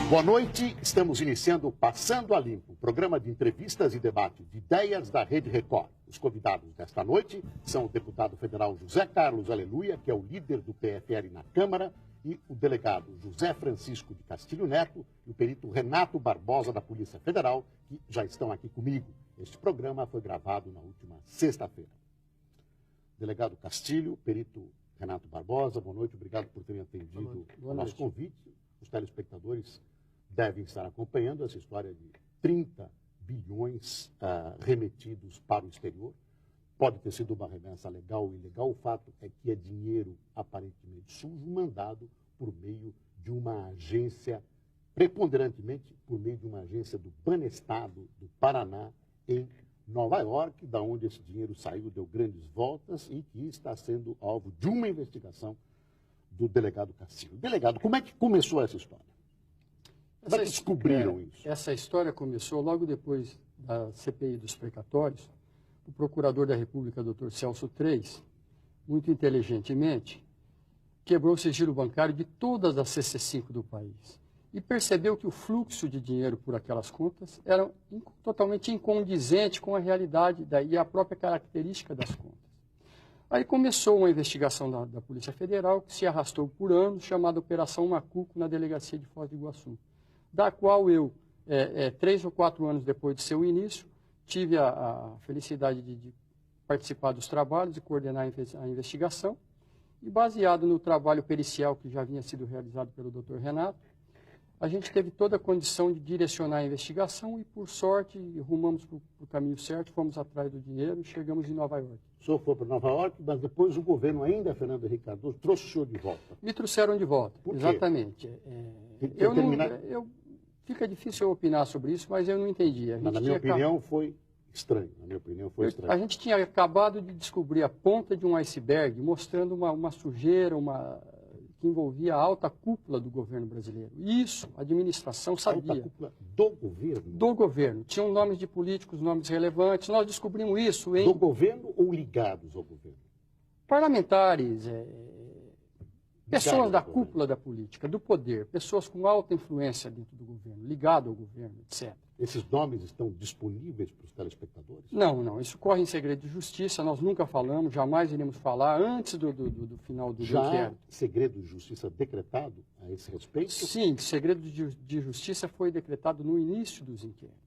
Boa noite, estamos iniciando o Passando a Limpo, programa de entrevistas e debate de ideias da Rede Record. Os convidados desta noite são o deputado federal José Carlos Aleluia, que é o líder do PFL na Câmara, e o delegado José Francisco de Castilho Neto e o perito Renato Barbosa da Polícia Federal, que já estão aqui comigo. Este programa foi gravado na última sexta-feira. Delegado Castilho, perito Renato Barbosa, boa noite, obrigado por terem atendido o nosso convite. Os telespectadores devem estar acompanhando essa história de 30 bilhões remetidos para o exterior. Pode ter sido uma remessa legal ou ilegal. O fato é que é dinheiro aparentemente sujo, mandado por meio de uma agência, preponderantemente por meio de uma agência do Banestado do Paraná, em Nova York, da onde esse dinheiro saiu, deu grandes voltas e que está sendo alvo de uma investigação do delegado Castilho. Delegado, como é que começou essa história? Como é que descobriram isso? Essa história começou logo depois da CPI dos precatórios. O procurador da República, Dr. Celso Treis, muito inteligentemente, quebrou o sigilo bancário de todas as CC5 do país e percebeu que o fluxo de dinheiro por aquelas contas era totalmente incondizente com a realidade e a própria característica das contas. Aí começou uma investigação da Polícia Federal que se arrastou por anos, chamada Operação Macuco, na delegacia de Foz do Iguaçu, da qual eu, 3 ou 4 anos depois de seu início, tive a felicidade de participar dos trabalhos e coordenar a investigação. E baseado no trabalho pericial que já vinha sido realizado pelo Dr. Renato, a gente teve toda a condição de direcionar a investigação e, por sorte, rumamos para o caminho certo, fomos atrás do dinheiro e chegamos em Nova York. O senhor foi para Nova York, mas depois o governo, ainda Fernando Henrique Cardoso, trouxe o senhor de volta. Me trouxeram de volta, por quê? Exatamente. Fica difícil eu opinar sobre isso, mas eu não entendi. Mas, na minha opinião, foi estranho. A gente tinha acabado de descobrir a ponta de um iceberg, mostrando uma sujeira, que envolvia a alta cúpula do governo brasileiro. Isso, a administração sabia. Alta cúpula do governo? Do governo. Tinham nomes de políticos, nomes relevantes. Nós descobrimos isso em... Do governo ou ligados ao governo? Parlamentares, pessoas da cúpula da política, do poder, pessoas com alta influência dentro do governo, ligado ao governo, etc. Esses nomes estão disponíveis para os telespectadores? Não. Isso corre em segredo de justiça. Nós nunca falamos, jamais iremos falar antes do final do inquérito. Já há segredo de justiça decretado a esse respeito? Sim, segredo de justiça foi decretado no início dos inquéritos.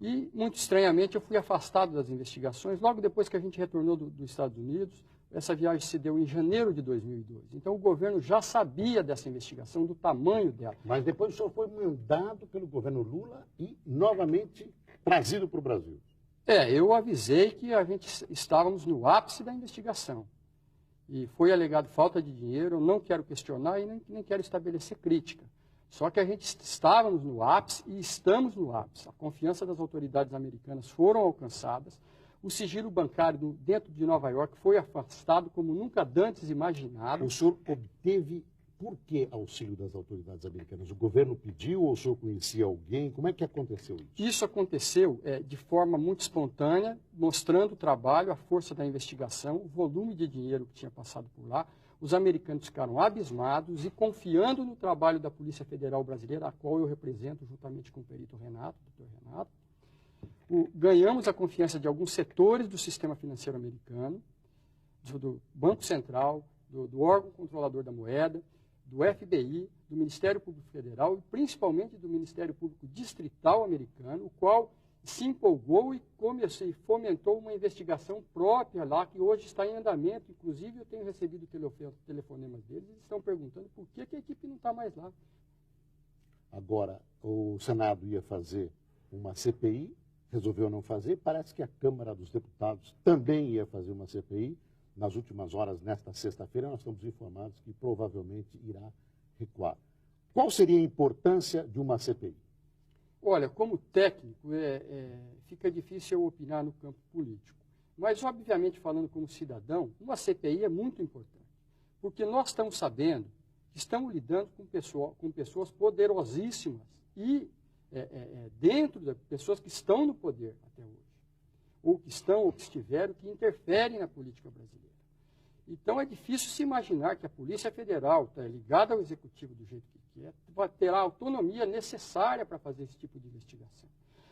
E, muito estranhamente, eu fui afastado das investigações logo depois que a gente retornou dos Estados Unidos. Essa viagem se deu em janeiro de 2002. Então, o governo já sabia dessa investigação, do tamanho dela. Mas depois o senhor foi mandado pelo governo Lula e, novamente, trazido para o Brasil. Eu avisei que a gente estávamos no ápice da investigação. E foi alegado falta de dinheiro, eu não quero questionar e nem quero estabelecer crítica. Só que a gente estávamos no ápice e estamos no ápice. A confiança das autoridades americanas foram alcançadas. O sigilo bancário dentro de Nova York foi afastado como nunca antes imaginado. O senhor obteve, por que auxílio das autoridades americanas? O governo pediu ou o senhor conhecia alguém? Como é que aconteceu isso? Isso aconteceu de forma muito espontânea, mostrando o trabalho, a força da investigação, o volume de dinheiro que tinha passado por lá. Os americanos ficaram abismados e confiando no trabalho da Polícia Federal Brasileira, a qual eu represento juntamente com o perito Renato, doutor Renato. Ganhamos a confiança de alguns setores do sistema financeiro americano, do Banco Central, do órgão controlador da moeda, do FBI, do Ministério Público Federal e principalmente do Ministério Público Distrital americano, o qual se empolgou e fomentou uma investigação própria lá, que hoje está em andamento. Inclusive, eu tenho recebido telefonemas deles, eles estão perguntando por que a equipe não está mais lá. Agora, o Senado ia fazer uma CPI, resolveu não fazer. Parece que a Câmara dos Deputados também ia fazer uma CPI. Nas últimas horas, nesta sexta-feira, nós estamos informados que provavelmente irá recuar. Qual seria a importância de uma CPI? Olha, como técnico, fica difícil eu opinar no campo político. Mas, obviamente, falando como cidadão, uma CPI é muito importante. Porque nós estamos sabendo que estamos lidando com pessoas poderosíssimas e dentro de pessoas que estão no poder até hoje, ou que estão ou que estiveram, que interferem na política brasileira. Então é difícil se imaginar que a Polícia Federal está ligada ao Executivo do jeito que que vai ter a autonomia necessária para fazer esse tipo de investigação.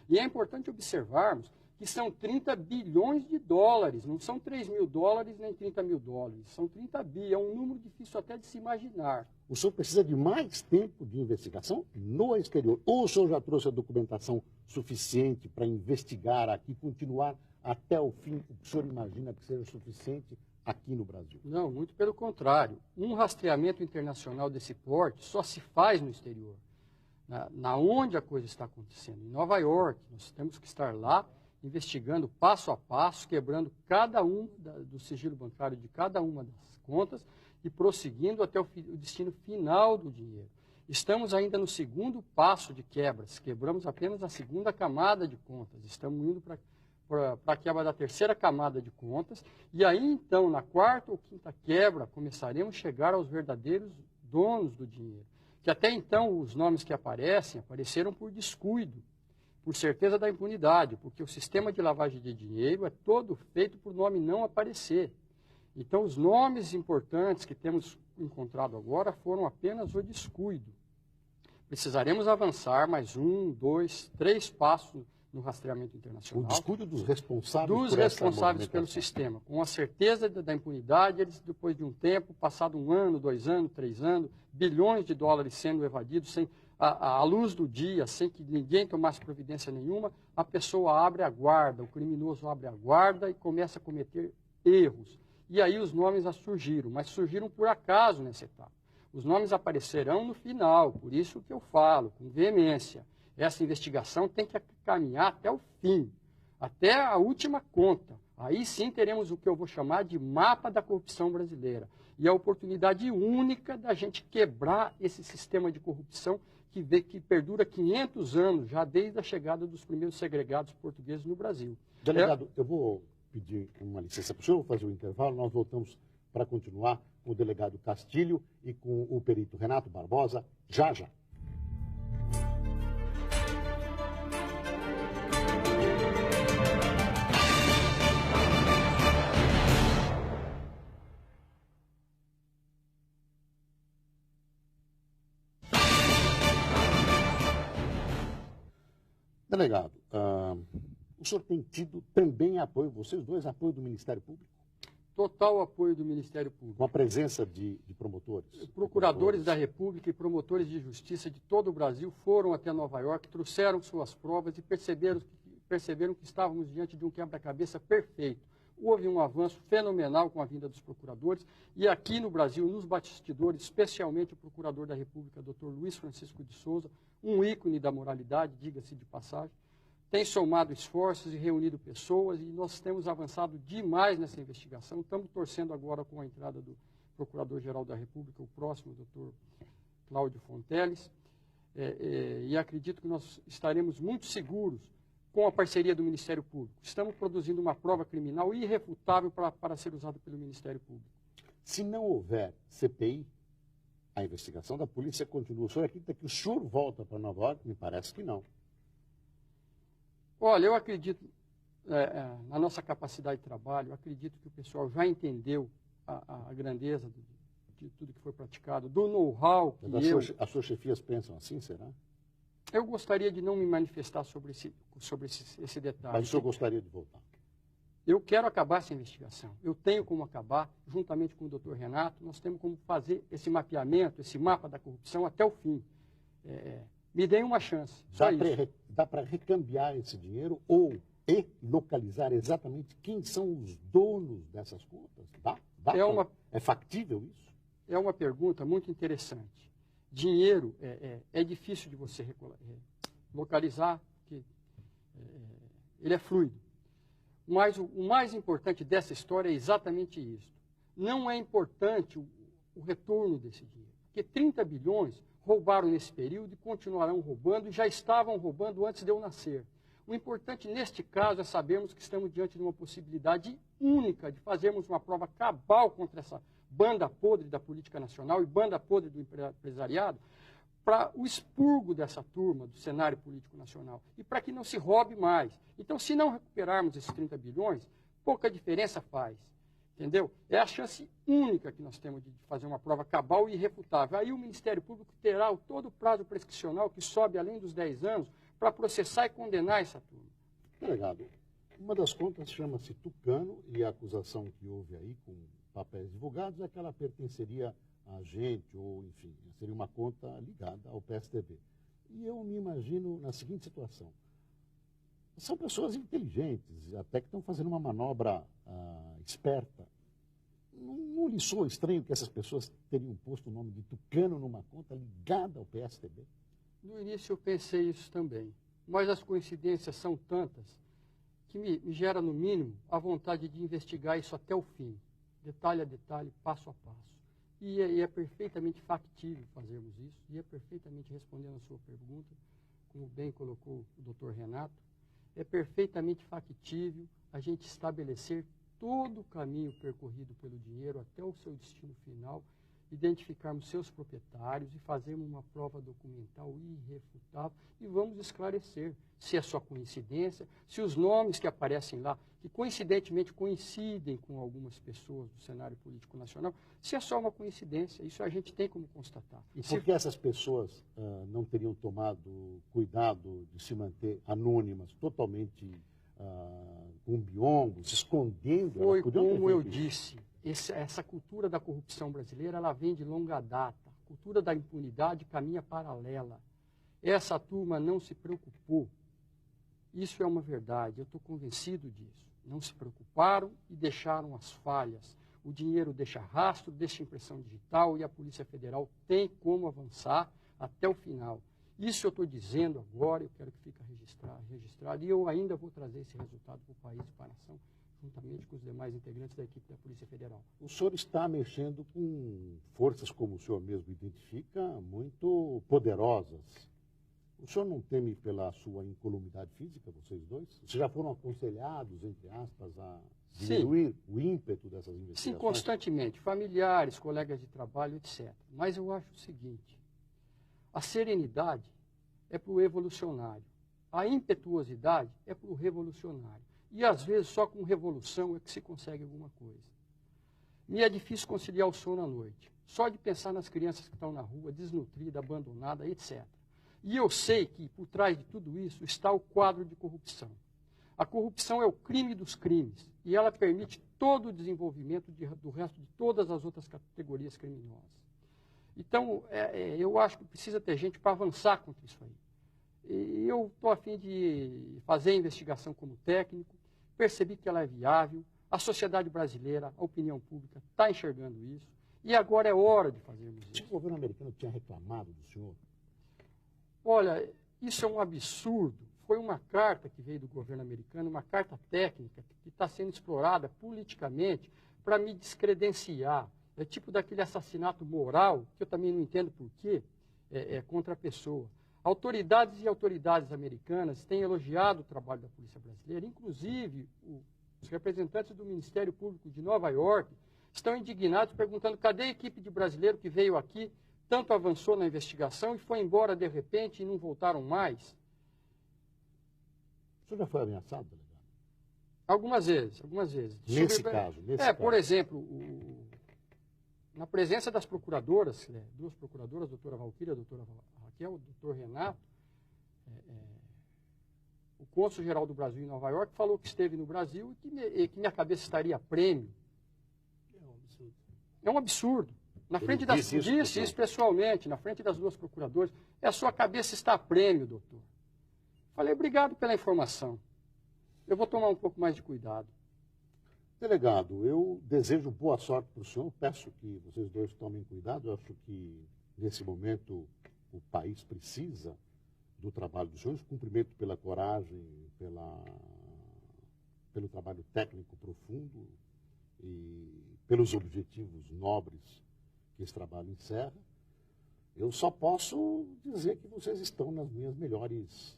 E é importante observarmos que são 30 bilhões de dólares, não são 3 mil dólares nem 30 mil dólares, são 30 bi, é um número difícil até de se imaginar. O senhor precisa de mais tempo de investigação no exterior? Ou o senhor já trouxe a documentação suficiente para investigar aqui, continuar até o fim? O senhor imagina que seja suficiente aqui no Brasil? Não, muito pelo contrário. Um rastreamento internacional desse porte só se faz no exterior. Na onde a coisa está acontecendo? Em Nova York. Nós temos que estar lá investigando passo a passo, quebrando cada um do sigilo bancário de cada uma das contas e prosseguindo até o destino final do dinheiro. Estamos ainda no segundo passo de quebras, quebramos apenas a segunda camada de contas, estamos indo para a quebra da terceira camada de contas, e aí então, na quarta ou quinta quebra, começaremos a chegar aos verdadeiros donos do dinheiro, que até então os nomes que apareceram por descuido, por certeza da impunidade, porque o sistema de lavagem de dinheiro é todo feito por nome não aparecer. Então, os nomes importantes que temos encontrado agora foram apenas o descuido. Precisaremos avançar mais 1, 2, 3 passos no rastreamento internacional. O descuido dos responsáveis dos responsáveis pelo sistema. Com a certeza da impunidade, eles, depois de um tempo, passado 1 ano, 2 anos, 3 anos, bilhões de dólares sendo evadidos, sem à luz do dia, sem que ninguém tomasse providência nenhuma, a pessoa abre a guarda, o criminoso abre a guarda e começa a cometer erros. E aí os nomes surgiram, mas surgiram por acaso nessa etapa. Os nomes aparecerão no final, por isso que eu falo, com veemência. Essa investigação tem que caminhar até o fim, até a última conta. Aí sim teremos o que eu vou chamar de mapa da corrupção brasileira. E a oportunidade única da gente quebrar esse sistema de corrupção que perdura 500 anos, já desde a chegada dos primeiros segregados portugueses no Brasil. Delegado, eu vou pedir uma licença para o senhor, vou fazer o intervalo, nós voltamos para continuar com o delegado Castilho e com o perito Renato Barbosa, já já. Delegado, o senhor tem tido também apoio, vocês dois, apoio do Ministério Público? Total apoio do Ministério Público. Com a presença de promotores? Procuradores da República e promotores de justiça de todo o Brasil foram até Nova York, trouxeram suas provas e perceberam que estávamos diante de um quebra-cabeça perfeito. Houve um avanço fenomenal com a vinda dos procuradores e aqui no Brasil, nos bastidores, especialmente o procurador da República, Dr. Luiz Francisco de Souza, um ícone da moralidade, diga-se de passagem, tem somado esforços e reunido pessoas e nós temos avançado demais nessa investigação. Estamos torcendo agora com a entrada do Procurador-Geral da República, o próximo, Dr. Cláudio Fonteles, e acredito que nós estaremos muito seguros com a parceria do Ministério Público. Estamos produzindo uma prova criminal irrefutável para ser usada pelo Ministério Público. Se não houver CPI, a investigação da polícia continua. O senhor acredita que o senhor volta para Nova York? Me parece que não. Olha, eu acredito na nossa capacidade de trabalho, eu acredito que o pessoal já entendeu a grandeza de tudo que foi praticado, do know-how que As suas chefias pensam assim, será? Eu gostaria de não me manifestar sobre esse detalhe. Mas o senhor gostaria de voltar? Eu quero acabar essa investigação. Eu tenho como acabar, juntamente com o doutor Renato, nós temos como fazer esse mapeamento, esse mapa da corrupção até o fim. Me deem uma chance. Dá para recambiar esse dinheiro e localizar exatamente quem são os donos dessas contas? É factível isso? É uma pergunta muito interessante. Dinheiro é difícil de você localizar, porque ele é fluido. Mas o mais importante dessa história é exatamente isso. Não é importante o retorno desse dinheiro, porque 30 bilhões roubaram nesse período e continuarão roubando, e já estavam roubando antes de eu nascer. O importante neste caso é sabermos que estamos diante de uma possibilidade única de fazermos uma prova cabal contra essa banda podre da política nacional e banda podre do empresariado, para o expurgo dessa turma do cenário político nacional e para que não se roube mais. Então, se não recuperarmos esses 30 bilhões, pouca diferença faz. Entendeu? É a chance única que nós temos de fazer uma prova cabal e irrefutável. Aí o Ministério Público terá todo o prazo prescricional, que sobe além dos 10 anos, para processar e condenar essa turma. Delegado, uma das contas chama-se Tucano e a acusação que houve aí com papéis divulgados é que ela pertenceria a agente ou, enfim, seria uma conta ligada ao PSDB. E eu me imagino na seguinte situação. São pessoas inteligentes, até que estão fazendo uma manobra esperta. Não lhe soa estranho que essas pessoas teriam posto o nome de Tucano numa conta ligada ao PSDB? No início eu pensei isso também, mas as coincidências são tantas que me gera, no mínimo, a vontade de investigar isso até o fim, detalhe a detalhe, passo a passo. E é perfeitamente factível fazermos isso, e é perfeitamente respondendo a sua pergunta, como bem colocou o doutor Renato, é perfeitamente factível a gente estabelecer todo o caminho percorrido pelo dinheiro até o seu destino final, identificarmos seus proprietários e fazermos uma prova documental irrefutável e vamos esclarecer se é só coincidência, se os nomes que aparecem lá, que coincidentemente coincidem com algumas pessoas do cenário político nacional, se é só uma coincidência, isso a gente tem como constatar. E por que essas pessoas não teriam tomado cuidado de se manter anônimas, totalmente com biombo, se escondendo? Foi como eu disse. Essa cultura da corrupção brasileira, ela vem de longa data. A cultura da impunidade caminha paralela. Essa turma não se preocupou. Isso é uma verdade, eu estou convencido disso. Não se preocuparam e deixaram as falhas. O dinheiro deixa rastro, deixa impressão digital e a Polícia Federal tem como avançar até o final. Isso eu estou dizendo agora, eu quero que fique registrado e eu ainda vou trazer esse resultado para o país e para a nação, juntamente com os demais integrantes da equipe da Polícia Federal. O senhor está mexendo com forças, como o senhor mesmo identifica, muito poderosas. O senhor não teme pela sua incolumidade física, vocês dois? Vocês já foram aconselhados, entre aspas, a diminuir o ímpeto dessas investigações? Sim, constantemente. Familiares, colegas de trabalho, etc. Mas eu acho o seguinte, a serenidade é para o evolucionário, a impetuosidade é para o revolucionário. E, às vezes, só com revolução é que se consegue alguma coisa. Me é difícil conciliar o sono à noite, só de pensar nas crianças que estão na rua, desnutridas, abandonadas, etc. E eu sei que, por trás de tudo isso, está o quadro de corrupção. A corrupção é o crime dos crimes, e ela permite todo o desenvolvimento do resto de todas as outras categorias criminosas. Então, eu acho que precisa ter gente para avançar contra isso aí. E eu estou a fim de fazer a investigação como técnico, percebi que ela é viável, a sociedade brasileira, a opinião pública está enxergando isso, e agora é hora de fazermos isso. O governo americano tinha reclamado do senhor? Olha, isso é um absurdo. Foi uma carta que veio do governo americano, uma carta técnica, que está sendo explorada politicamente para me descredenciar. É tipo daquele assassinato moral, que eu também não entendo por quê, contra a pessoa. Autoridades e autoridades americanas têm elogiado o trabalho da Polícia Brasileira, inclusive os representantes do Ministério Público de Nova York estão indignados, perguntando cadê a equipe de brasileiro que veio aqui, tanto avançou na investigação e foi embora de repente e não voltaram mais? O senhor já foi ameaçado, delegado? Algumas vezes, algumas vezes. Nesse caso? Por exemplo, na presença das procuradoras, duas procuradoras, a doutora Valquíria, a doutora Raquel, o doutor Renato, o cônsul-geral do Brasil em Nova York falou que esteve no Brasil e que minha cabeça estaria a prêmio. É um absurdo. É um absurdo. Na frente das disse isso pessoalmente, na frente das duas procuradoras, a sua cabeça está a prêmio, doutor. Falei, obrigado pela informação. Eu vou tomar um pouco mais de cuidado. Delegado, eu desejo boa sorte para o senhor. Peço que vocês dois tomem cuidado. Eu acho que, nesse momento, o país precisa do trabalho dos senhores. Cumprimento pela coragem, pelo trabalho técnico profundo e pelos objetivos nobres que esse trabalho encerra. Eu só posso dizer que vocês estão nos meus melhores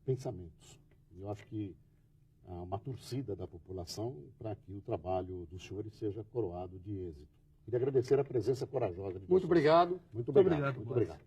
pensamentos. Eu acho que há uma torcida da população para que o trabalho dos senhores seja coroado de êxito. Queria agradecer a presença corajosa de vocês. Muito obrigado. Muito obrigado. Muito obrigado.